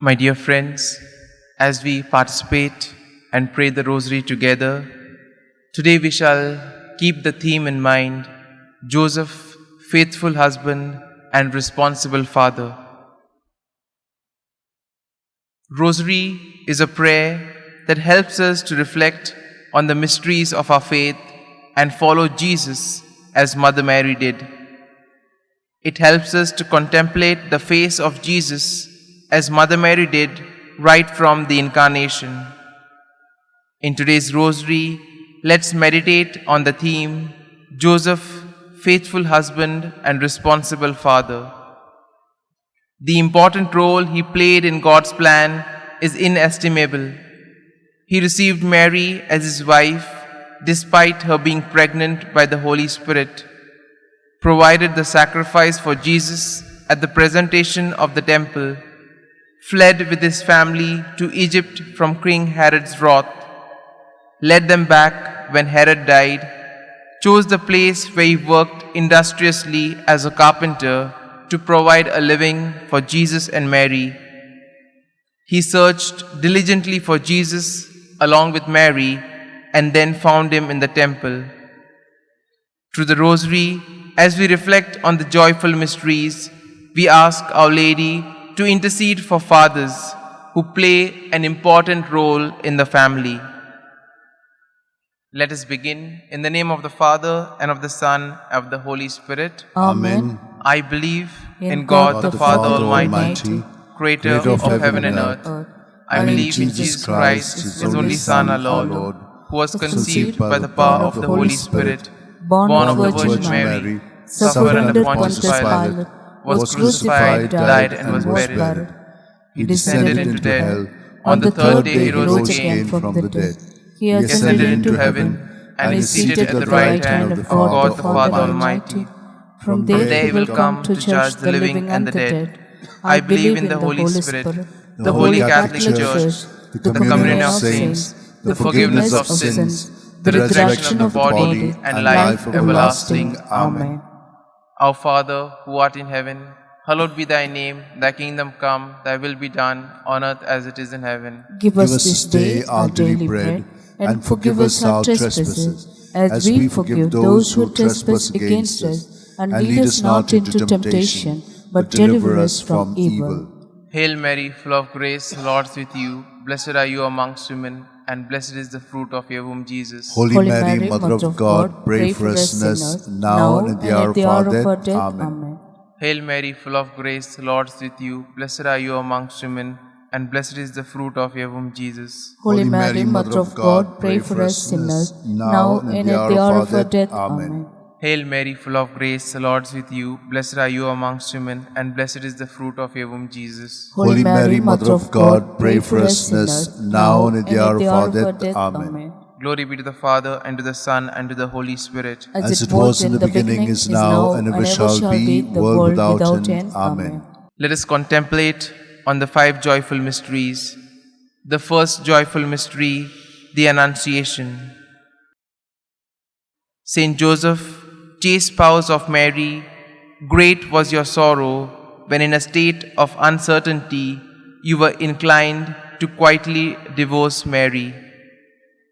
My dear friends, as we participate and pray the Rosary together, today we shall keep the theme in mind: Joseph, faithful husband and responsible father. Rosary is a prayer that helps us to reflect on the mysteries of our faith and follow Jesus as Mother Mary did. It helps us to contemplate the face of Jesus as Mother Mary did right from the Incarnation. In today's Rosary, let's meditate on the theme, Joseph, faithful husband and responsible father. The important role he played in God's plan is inestimable. He received Mary as his wife despite her being pregnant by the Holy Spirit, provided the sacrifice for Jesus at the presentation of the temple, fled with his family to Egypt from King Herod's wrath, led them back when Herod died, chose the place where he worked industriously as a carpenter to provide a living for Jesus and Mary. He searched diligently for Jesus along with Mary and then found him in the temple. Through the Rosary, as we reflect on the joyful mysteries, we ask Our Lady to intercede for fathers who play an important role in the family. Let us begin in the name of the Father, and of the Son, and of the Holy Spirit. Amen. I believe in God the Father Almighty, creator of heaven and earth. I believe in Jesus Christ, his only Son, our Lord, who was conceived by the power of the Holy Spirit, born of the Virgin Mary, suffered under Pontius Pilate, was crucified, died, and was buried. He descended into hell. On the third day he rose again from the dead. He ascended into heaven and is seated at the right hand of God the Father Almighty. From there he will come to judge the living and the dead. I believe in the Holy Spirit, the Holy Catholic Church, the communion of saints, the forgiveness of sins, the resurrection of the body, and life everlasting. Amen. Our Father, who art in heaven, hallowed be thy name. Thy kingdom come, thy will be done, on earth as it is in heaven. Give us this day our daily bread, and forgive us our trespasses, as we forgive those who trespass against us. And lead us not into temptation, but deliver us from evil. Hail Mary, full of grace, the Lord is with you. Blessed are you amongst women, and blessed is the fruit of your womb, Jesus. Holy Mary, Mother of God, pray for us sinners, now and at the hour of our death. Amen. Hail Mary, full of grace, the Lord is with you. Blessed are you amongst women, and blessed is the fruit of your womb, Jesus. Holy Mary, Mother of God, pray for us sinners, now and at the hour of our death. Amen. Hail Mary, full of grace, the Lord is with you. Blessed are you amongst women, and blessed is the fruit of your womb, Jesus. Holy Mary, Mother of God, pray for us sinners, now and at the hour of our death. Amen. Glory be to the Father, and to the Son, and to the Holy Spirit. As it was in the beginning, is now, and ever shall be, world without end. Amen. Let us contemplate on the 5 joyful mysteries. The first joyful mystery, the Annunciation. Saint Joseph, chaste spouse of Mary, great was your sorrow when in a state of uncertainty you were inclined to quietly divorce Mary.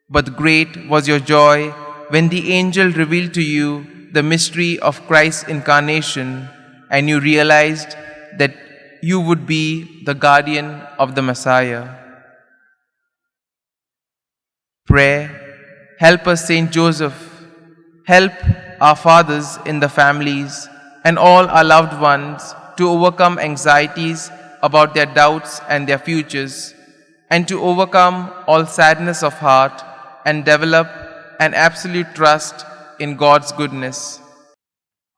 But great was your joy when the angel revealed to you the mystery of Christ's incarnation, and you realized that you would be the guardian of the Messiah. Prayer. Help us, Saint Joseph. Help our fathers in the families and all our loved ones to overcome anxieties about their doubts and their futures, and to overcome all sadness of heart and develop an absolute trust in God's goodness.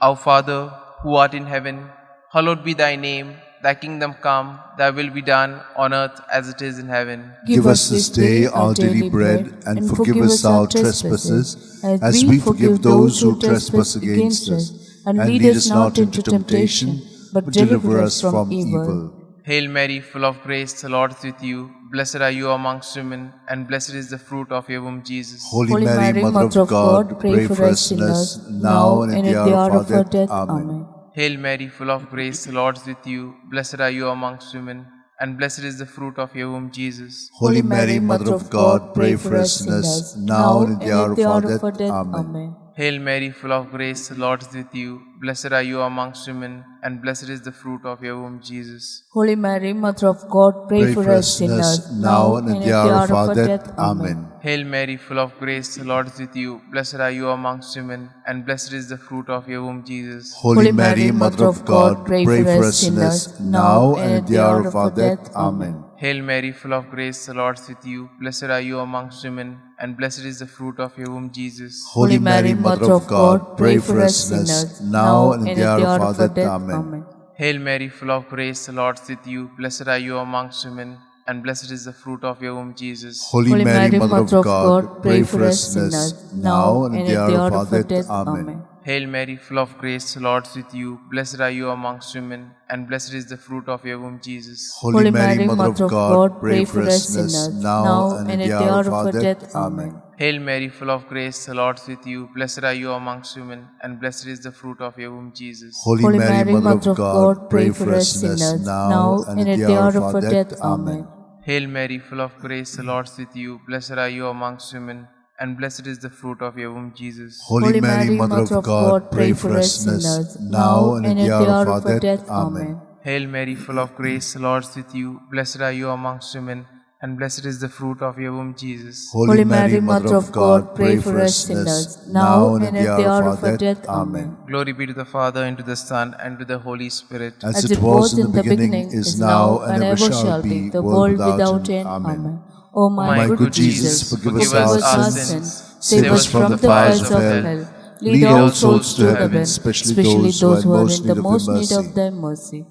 Our Father, who art in heaven, hallowed be thy name. Thy kingdom come, thy will be done on earth as it is in heaven. Give us this day our daily bread, and forgive us our trespasses, as we forgive those who trespass against us. And lead us not into temptation, but deliver us from evil. Hail Mary, full of grace, the Lord is with you. Blessed are you amongst women, and blessed is the fruit of your womb, Jesus. Holy Mary, Mother of God, pray for us sinners, now and at the hour of our death. Amen. Hail Mary, full of grace, the Lord is with you. Blessed are you amongst women, and blessed is the fruit of your womb, Jesus. Holy Mary, Mother of God, pray for us sinners, now and at the hour of our death. Amen. Hail Mary, full of grace, the Lord is with you. Blessed are you amongst women, and blessed is the fruit of your womb, Jesus. Holy Mary, Mother of God, pray for us sinners, now and at the hour of our death. Amen. Hail Mary, full of grace, the Lord is with you. Blessed are you amongst women, and blessed is the fruit of your womb, Jesus. Holy Mary, Mother of God, pray for us sinners, now and at the hour of our death. Amen. Hail Mary, full of grace, the Lord is with you. Blessed are you amongst women, and blessed is the fruit of your womb, Jesus. Holy Mary, Mother of God, pray for us sinners, now and at the hour of our death. Amen. Hail Mary, full of grace, the Lord is with you. Blessed are you amongst women, and blessed is the fruit of your womb, Jesus. Holy Mary, Mother of God, pray for us sinners, now and at the hour of our death. Amen. Hail Mary, full of grace, the Lord is with you. Blessed are you amongst women, and blessed is the fruit of your womb, Jesus. Holy Mary, Mother of God, pray for us sinners, now and at the hour of our death. Amen. Hail Mary, full of grace, the Lord is with you. Blessed are you amongst women, and blessed is the fruit of your womb, Jesus. Holy Mary, Mother of God, pray for us sinners, now and at the hour of our death. Amen. Hail Mary, full of grace, the Lord is with you. Blessed are you amongst women, and blessed is the fruit of your womb, Jesus. Holy Mary, Mother of God, pray for us sinners, now and at the hour of our death. Amen. Hail Mary, full of grace, the Lord is with you. Blessed are you amongst women, and blessed is the fruit of your womb, Jesus. Holy Mary, Mother of God, pray for us sinners, now and at the hour of our death. Amen. Glory be to the Father, and to the Son, and to the Holy Spirit. As it was in the beginning, is now, and ever shall be, the world without end. Amen. O my good Jesus, forgive us our sins, save us from the fires of hell, lead all souls to heaven, especially those who are in the most need of thy mercy.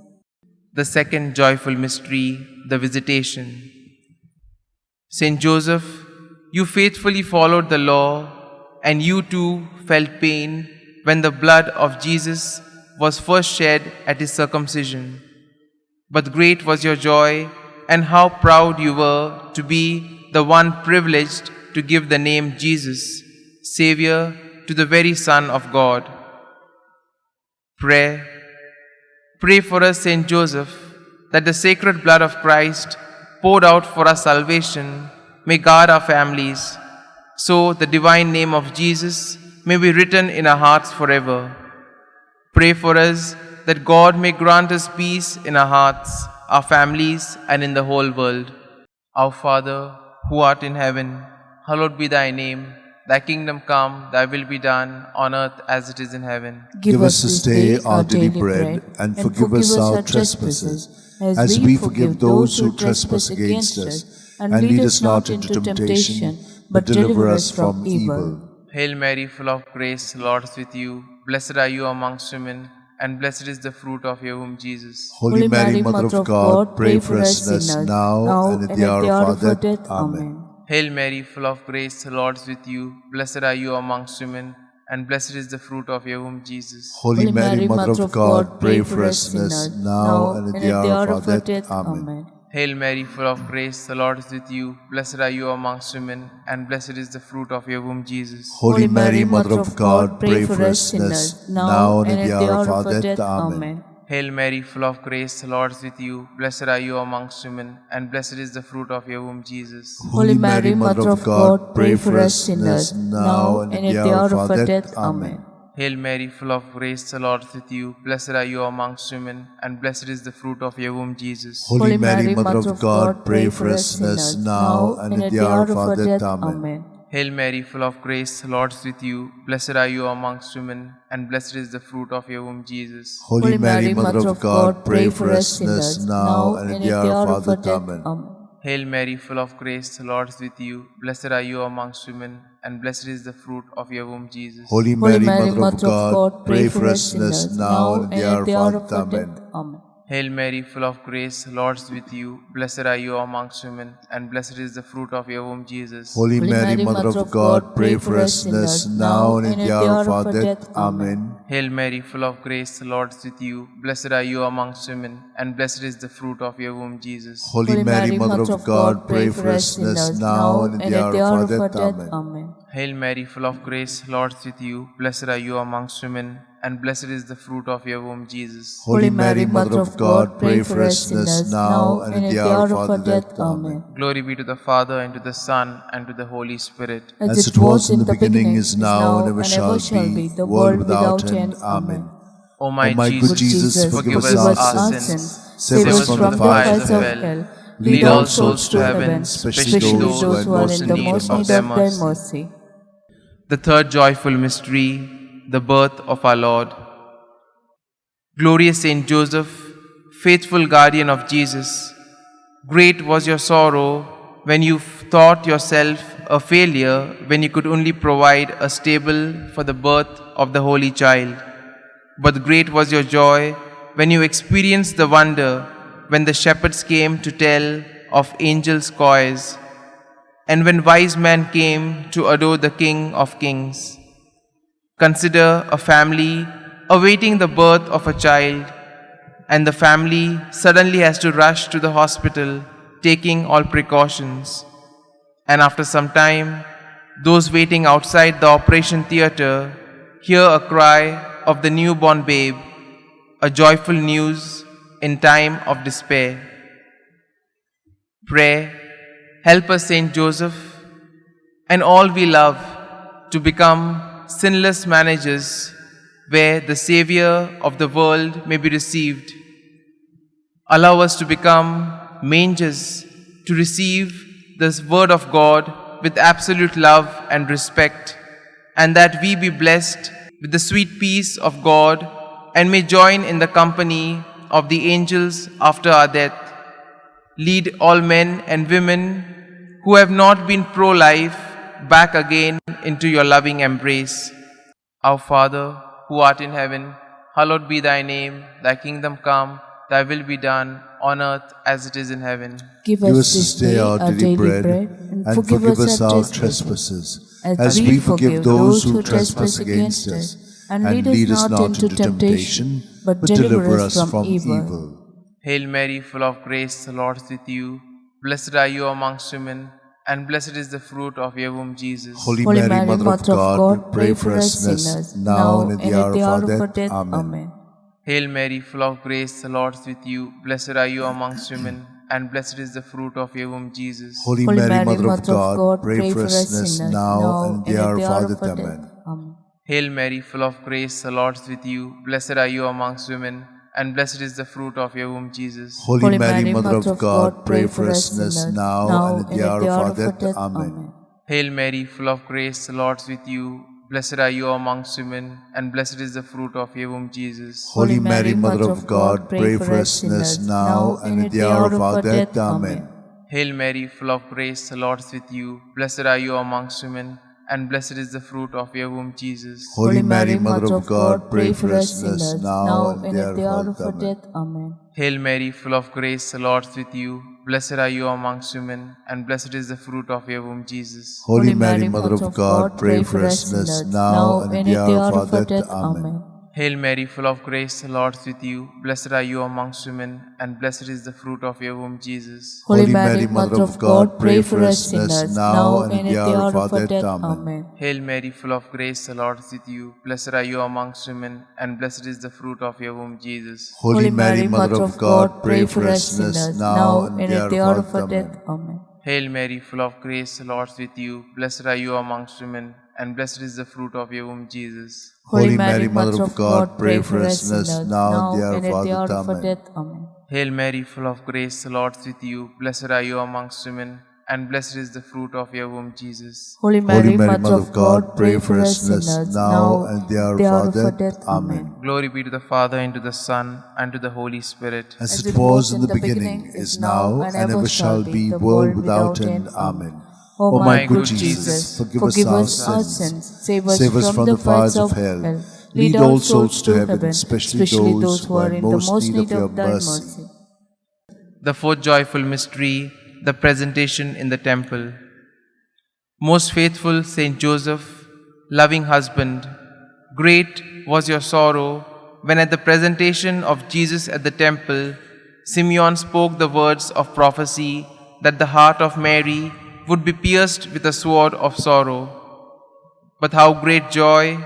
The second joyful mystery, the Visitation. Saint Joseph, you faithfully followed the law, and you too felt pain when the blood of Jesus was first shed at his circumcision. But great was your joy, and how proud you were to be the one privileged to give the name Jesus, Savior to the very Son of God. Pray for us, Saint Joseph, that the sacred blood of Christ poured out for our salvation may guard our families, so the divine name of Jesus may be written in our hearts forever. Pray for us that God may grant us peace in our hearts, our families, and in the whole world. Our Father, who art in heaven, hallowed be thy name. Thy kingdom come, thy will be done, on earth as it is in heaven. Give us this day our daily bread, and forgive us our trespasses, as we forgive those who trespass against us. And lead us not into temptation, but deliver us from evil. Hail Mary, full of grace, the Lord is with you. Blessed are you amongst women, and blessed is the fruit of your womb, Jesus. Holy Mary, Mother of God, pray for us sinners, now and at the hour of our death. Amen. Hail Mary, full of grace, the Lord is with you. Blessed are you amongst women, and blessed is the fruit of your womb, Jesus. Holy Mary, Mother of God, pray for us sinners, now and at the hour of our death. Amen. Hail Mary, full of grace, the Lord is with you. Blessed are you amongst women, and blessed is the fruit of your womb, Jesus. Holy Mary, Mother of God, pray for us sinners, now and at the hour of our death. Amen. Hail Mary, full of grace, the Lord is with you. Blessed are you amongst women, and blessed is the fruit of your womb, Jesus. Holy Mary, Mother of God, pray for us sinners, now and at the hour of our death. Amen. Hail Mary, full of grace, the Lord is with you. Blessed are you amongst women, and blessed is the fruit of your womb, Jesus. Holy Mary, Mother of God, pray for us sinners, now and at the hour of our death. Amen. Hail Mary, full of grace, the Lord is with you. Blessed are you amongst women, and blessed is the fruit of your womb, Jesus. Holy Mary, Mother of God, pray for us sinners, now and at the hour of our death. Amen. Hail Mary, full of grace, the Lord is with you. Blessed are you amongst women, and blessed is the fruit of your womb, Jesus. Holy Mary, Mother of God, pray for us sinners, now and at the hour of our death. Amen. Hail Mary, full of grace, the Lord is with you. Blessed are you amongst women, and blessed is the fruit of your womb, Jesus. Holy Mary, Mother of God, pray for us sinners, now and at the hour of our death. Amen. Hail Mary, full of grace, the Lord is with you. Blessed are you amongst women, and blessed is the fruit of your womb, Jesus. Holy Mary, Mother of God, pray for us sinners, now and at the hour of our death. Amen. Hail Mary, full of grace, the Lord is with you. Blessed are you amongst women, and blessed is the fruit of your womb, Jesus. Holy Mary, Mother of God, pray for us sinners now and at the hour of our death. Amen. Glory be to the Father, and to the Son, and to the Holy Spirit. As it was in the beginning, is now, and ever shall be, the world without end. Amen. O my good Jesus, forgive us our sins, save us from the fires of hell, lead all souls to heaven, especially those who are in the most need of thy mercy. The third joyful mystery, the birth of our Lord. Glorious Saint Joseph, faithful guardian of Jesus, great was your sorrow when you thought yourself a failure, when you could only provide a stable for the birth of the Holy Child. But great was your joy when you experienced the wonder when the shepherds came to tell of angels' choirs, and when wise men came to adore the King of Kings. Consider a family awaiting the birth of a child, and the family suddenly has to rush to the hospital, taking all precautions. And after some time, those waiting outside the operation theater hear a cry of the newborn babe, a joyful news in time of despair. Pray, help us, Saint Joseph, and all we love, to become sinless managers where the Savior of the world may be received. Allow us to become mangers to receive this word of God with absolute love and respect, and that we be blessed with the sweet peace of God and may join in the company of the angels after our death. Lead all men and women who have not been pro-life back again into your loving embrace. Our Father, who art in heaven, hallowed be thy name. Thy kingdom come, thy will be done, on earth as it is in heaven. Give us this day our daily bread, and forgive us our trespasses, as we forgive those who trespass against us. And lead us not into temptation, but deliver us from evil. Hail Mary, full of grace, the Lord is with you. Blessed are you amongst women, and blessed is the fruit of your womb, Jesus. Holy Mary, Mother of God, pray for us sinners now and at the hour of our death. Amen. Hail Mary, full of grace, the Lord is with you. Blessed are you amongst women, and blessed is the fruit of your womb, Jesus. Holy Mary, Mother of God, pray for us sinners now and at the hour of our death. Amen. Hail Mary, full of grace, the Lord is with you. Blessed are you amongst women, and blessed is the fruit of your womb, Jesus. Holy Mary, Mother of God, pray for us sinners now and at the hour of our death. Amen. Hail Mary, full of grace, the Lord is with you. Blessed are you amongst women, and blessed is the fruit of your womb, Jesus. Holy Mary, Mother of God, pray for us sinners now and at the hour of our death. Amen. Hail Mary, full of grace, the Lord is with you. Blessed are you amongst women, and blessed is the fruit of your womb, Jesus. Holy Mary, Mother of God, pray for us sinners now and at the hour of our death. Amen. Hail Mary, full of grace, the Lord is with you. Blessed are you amongst women, and blessed is the fruit of your womb, Jesus. Holy Mary, Mother of God, pray for us sinners now and at the hour of our death. Amen. Hail Mary, full of grace, the Lord is with you. Blessed are you amongst women, and blessed is the fruit of your womb, Jesus. Holy Mary, Mother of God, pray for us sinners now and at the hour of our death. Amen. Hail Mary, full of grace, the Lord is with you. Blessed are you amongst women, and blessed is the fruit of your womb, Jesus. Holy Mary, Mother of God, pray for us sinners now and at the hour of our death. Amen. Hail Mary, full of grace, the Lord is with you. Blessed are you amongst women, and blessed is the fruit of your womb, Jesus. Holy Mary, Mother of God, pray for us sinners now and at the hour of our death. Amen. Hail Mary, full of grace, the Lord is with you. Blessed are you amongst women, and blessed is the fruit of your womb, Jesus. Holy Mary, Mother of God, pray for us sinners now and at the hour of our death. Amen. Glory be to the Father, and to the Son, and to the Holy Spirit. As it was in the beginning, is now, and ever shall be, world without end. Amen. O my good good Jesus, forgive us us our our sins, Save us from the fires of hell. Lead all souls to heaven, especially those who are in the most need of thy mercy. The fourth joyful mystery, the presentation in the temple. Most faithful Saint Joseph, loving husband, great was your sorrow when at the presentation of Jesus at the temple, Simeon spoke the words of prophecy that the heart of Mary would be pierced with a sword of sorrow. But how great joy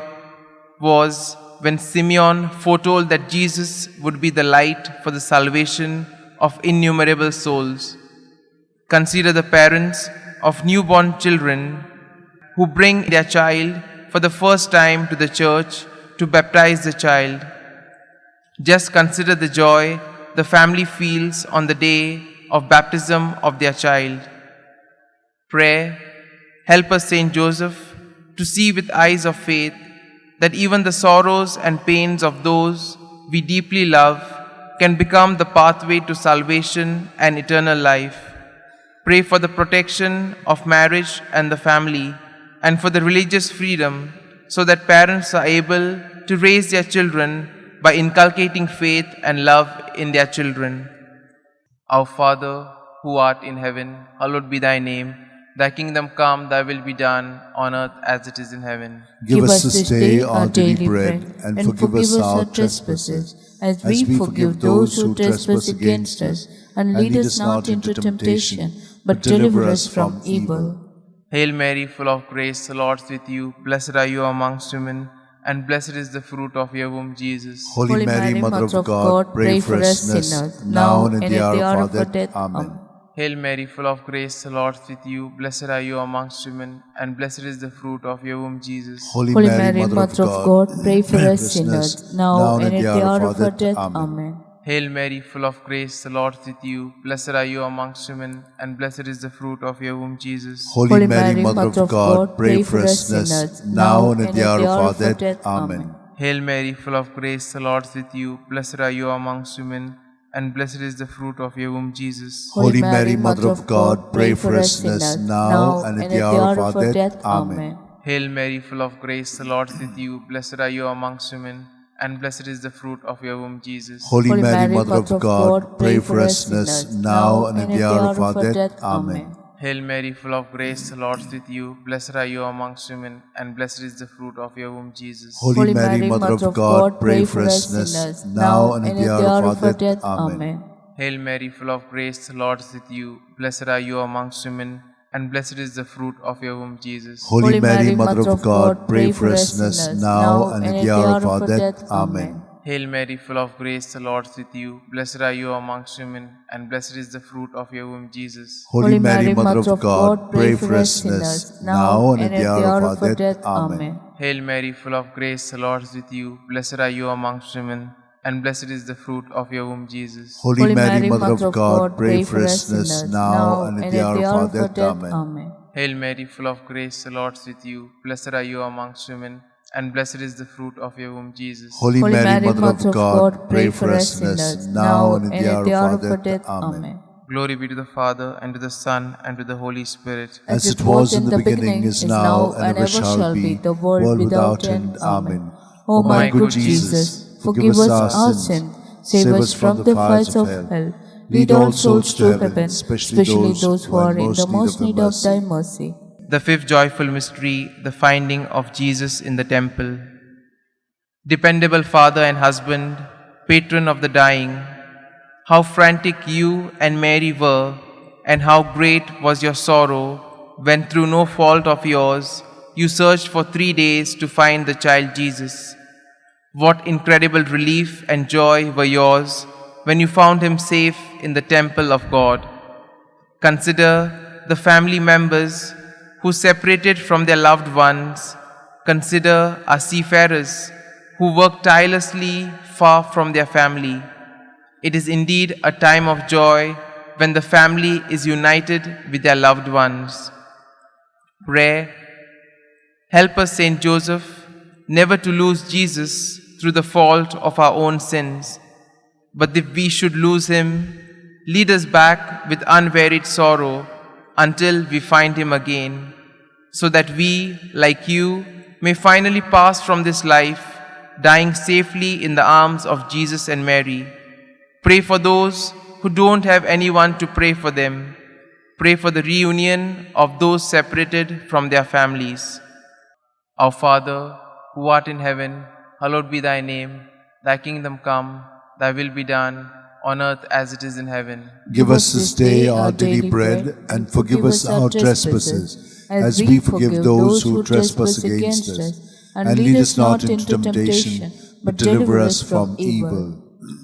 was when Simeon foretold that Jesus would be the light for the salvation of innumerable souls. Consider the parents of newborn children who bring their child for the first time to the church to baptize the child. Just consider the joy the family feels on the day of baptism of their child. Pray, help us, Saint Joseph, to see with eyes of faith that even the sorrows and pains of those we deeply love can become the pathway to salvation and eternal life. Pray for the protection of marriage and the family, and for the religious freedom, so that parents are able to raise their children by inculcating faith and love in their children. Our Father, who art in heaven, hallowed be thy name. Thy kingdom come, thy will be done, on earth as it is in heaven. Give us this day our daily bread, and forgive us our trespasses, as we forgive those who trespass against us. And lead us not into temptation, but deliver us from evil. Hail Mary, full of grace, the Lord is with you. Blessed are you amongst women, and blessed is the fruit of your womb, Jesus. Holy Mary, Mother of God, pray for us sinners, now and at the hour of our death. Amen. Hail Mary, full of grace, the Lord is with you. Blessed are you amongst women, and blessed is the fruit of your womb, Jesus. Holy Mary, Mother of God, pray for us sinners, now and at the hour of our death. Amen. Hail Mary, full of grace, the Lord is with you. Blessed are you amongst women, and blessed is the fruit of your womb, Jesus. Holy Mary, Mother of God, pray for us sinners, now and at the hour of our death. Amen. Hail Mary, full of grace, the Lord is with you. Blessed are you amongst women, and blessed is the fruit of your womb, Jesus. Holy Mary, Mother of God, pray for us sinners, now and at the hour of our death. Amen. Hail Mary, full of grace, the Lord is with you. Blessed are you amongst women, and blessed is the fruit of your womb, Jesus. Holy Mary, Mother of God, pray for us sinners, now and at the hour of our death. Amen. Hail Mary, full of grace, the Lord is with you. Blessed are you amongst women, and blessed is the fruit of your womb, Jesus. Holy Mary, Mother of God, pray for us sinners, now and at the hour of our death. Amen. Hail Mary, full of grace, the Lord is with you. Blessed are you amongst women, and blessed is the fruit of your womb, Jesus. Holy Mary, Mother of God, pray for us sinners, now and at the hour of our death. Amen. Hail Mary, full of grace, the Lord is with you. Blessed are you amongst women, and blessed is the fruit of your womb, Jesus. Holy Mary, Mother of God, pray for us sinners, now and at the hour of our death. Amen. Hail Mary, full of grace, the Lord is with you. Blessed are you amongst women, and blessed is the fruit of your womb, Jesus. Holy Mary, Mother of God, pray for us sinners, now and at the hour of our death. Amen. Hail Mary, full of grace, the Lord is with you. Blessed are you amongst women, and blessed is the fruit of your womb, Jesus. Holy Mary, Mother of God, pray for us sinners, now and at the hour of our death. Amen. Glory be to the Father, and to the Son, and to the Holy Spirit. As it was in the beginning, is now, and ever shall be, the world without end. Amen. O my good Jesus, forgive us our sins, save us from the fires of hell. Lead all souls to heaven, especially those who are in the most need of thy mercy. The fifth joyful mystery, the finding of Jesus in the temple. Dependable Father and husband, patron of the dying, how frantic you and Mary were, and how great was your sorrow when through no fault of yours you searched for 3 days to find the child Jesus. What incredible relief and joy were yours when you found him safe in the temple of God. Consider the family members who separated from their loved ones. Consider our seafarers who work tirelessly far from their family. It is indeed a time of joy when the family is united with their loved ones. Pray, help us, Saint Joseph, never to lose Jesus through the fault of our own sins. But if we should lose him, lead us back with unwearied sorrow until we find him again, so that we, like you, may finally pass from this life, dying safely in the arms of Jesus and Mary. Pray for those who don't have anyone to pray for them. Pray for the reunion of those separated from their families. Our Father, who art in heaven, hallowed be thy name. Thy kingdom come, thy will be done, on earth as it is in heaven. Give us this day our daily bread, and forgive us our trespasses, as we forgive those who trespass against us. And lead us not into temptation, but deliver us from evil.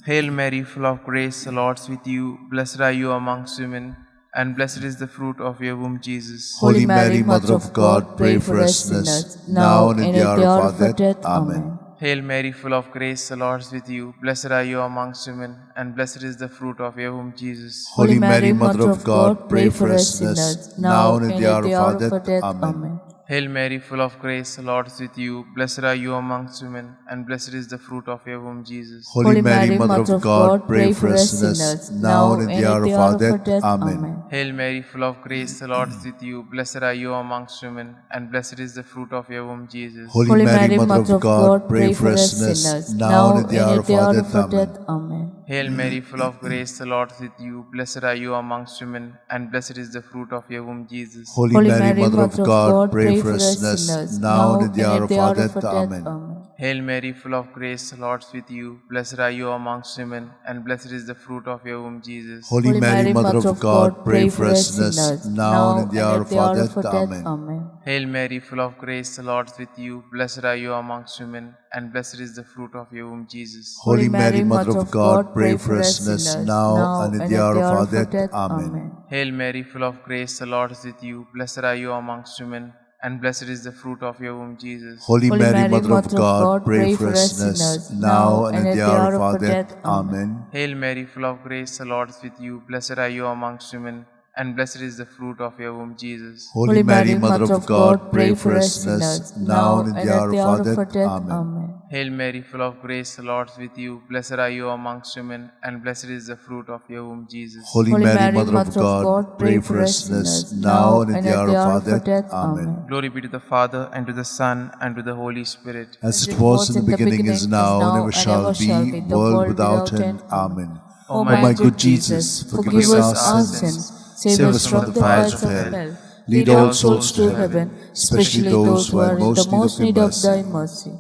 Hail Mary, full of grace, the Lord is with you. Blessed are you amongst women, and blessed is the fruit of your womb, Jesus. Holy Mary, Mother of God, pray for us sinners, now and in the hour of our death. Amen. Hail Mary, full of grace, the Lord is with you. Blessed are you amongst women, and blessed is the fruit of your womb, Jesus. Holy Mary, Mother of God, pray for us sinners, now and in the hour of our death. Amen. Hail Mary, full of grace, the Lord is with you. Blessed are you amongst women, and blessed is the fruit of your womb, Jesus. Holy Mary, Mother of God, pray for us sinners, now and in the hour of our death. Amen. Hail Mary, full of grace, the Lord is with you. Blessed are you amongst women, and blessed is the fruit of your womb, Jesus. Holy Mary, Mother of God, pray for us sinners, now and in the hour of our death. Amen. Hail Mary, full of grace, the Lord is with you. Blessed are you amongst women, and blessed is the fruit of your womb, Jesus. Holy Mary, Mother of God, pray for us sinners, now and in the hour of our death. Amen. Hail Mary, full of grace, the Lord is with you. Blessed are you amongst women, and blessed is the fruit of your womb, Jesus. Holy Mary, Mother of God, pray for us sinners, now and in the hour of our death. Amen. Hail Mary, full of grace, the Lord is with you. Blessed are you amongst women, and blessed is the fruit of your womb, Jesus. Holy Mary, Mother of God, pray for us sinners, now and in the hour of our death. Amen. Hail Mary, full of grace, the Lord is with you. Blessed are you amongst women, and blessed is the fruit of your womb, Jesus. Holy Mary, Mother of God, pray for us sinners, now and in the hour of our death. Amen. Hail Mary, full of grace, the Lord is with you. Blessed are you amongst women, and blessed is the fruit of your womb, Jesus. Holy Mary, Mother of God, pray for us sinners, now and in the hour of our death. Amen. Hail Mary, full of grace, the Lord is with you. Blessed are you amongst women, and blessed is the fruit of your womb, Jesus. Holy Mary, Mother of God, pray for us sinners, now and in the hour of our death. Amen. Glory be to the Father, and to the Son, and to the Holy Spirit. As it was in the beginning, is now, and ever shall be, world without end. Amen. O My good Jesus, forgive us our sins, save us from the fires of hell, lead all souls to heaven, especially those who are in the most need of thy mercy.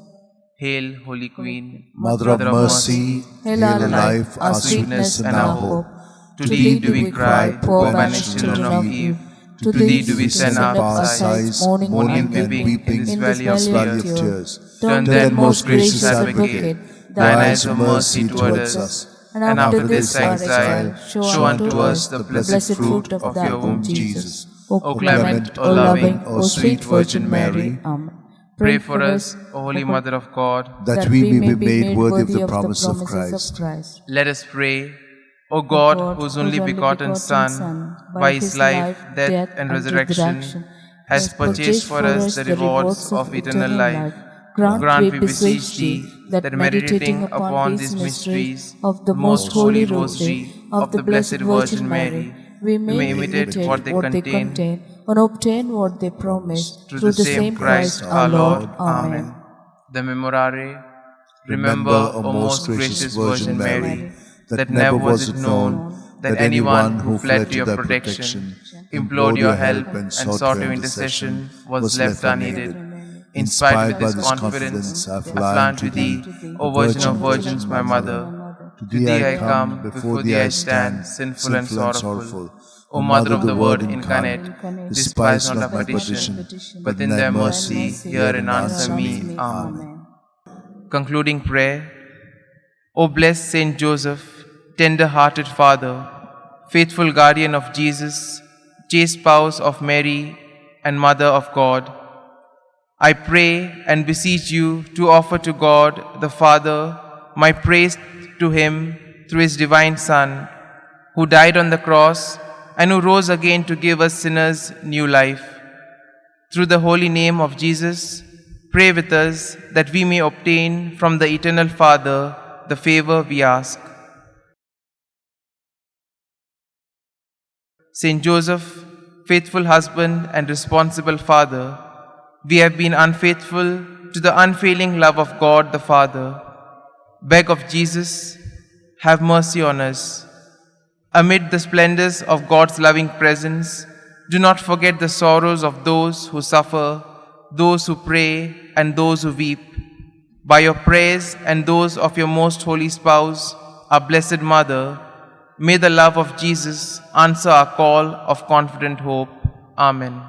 Hail, Holy Queen, Mother of mercy, hail our life, our sweetness, and our hope. To thee do we cry, poor banished children of Eve. To thee do we send our sighs, mourning and weeping in this valley of tears. Turn then, most gracious Advocate, thine eyes of mercy towards us, and after this exile, show unto us the blessed fruit of your womb, Jesus. O clement, O loving, O sweet Virgin Mary, pray for us, O Holy Mother of God, that we may be made worthy of the promise of Christ. Let us pray. O God, whose only begotten Son, by his life, death, and resurrection, has purchased for us the rewards of eternal life, grant, we beseech thee, that meditating upon these mysteries of the most holy rosary of the Blessed Virgin Mary, we may imitate what they contain and obtain what they promise through the same Christ our Lord. Amen. The Memorare. Remember, O most gracious Virgin Mary, that never was it known that anyone who fled to your protection, implored your help, and sought your intercession was left unneeded. Inspired with this confidence, I fly to thee, O Virgin of Virgins, my Mother. To thee I come, before thee I stand, sinful and sorrowful. O Mother of the Word incarnate, despise not our petition, but in thy mercy hear and answer me. Amen. Concluding prayer. O blessed Saint Joseph, tender-hearted Father, faithful guardian of Jesus, chaste spouse of Mary, and Mother of God, I pray and beseech you to offer to God the Father my praise to him through his divine Son, who died on the cross and who rose again to give us sinners new life. Through the holy name of Jesus, pray with us that we may obtain from the eternal Father the favor we ask. Saint Joseph, faithful husband and responsible father, we have been unfaithful to the unfailing love of God the Father. Beg of Jesus, have mercy on us. Amid the splendors of God's loving presence, do not forget the sorrows of those who suffer, those who pray, and those who weep. By your prayers and those of your most holy spouse, our Blessed Mother, may the love of Jesus answer our call of confident hope. Amen.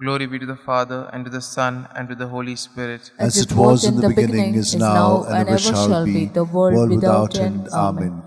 Glory be to the Father, and to the Son, and to the Holy Spirit. As it was in the beginning, is now, and ever shall be, the world without end. Amen.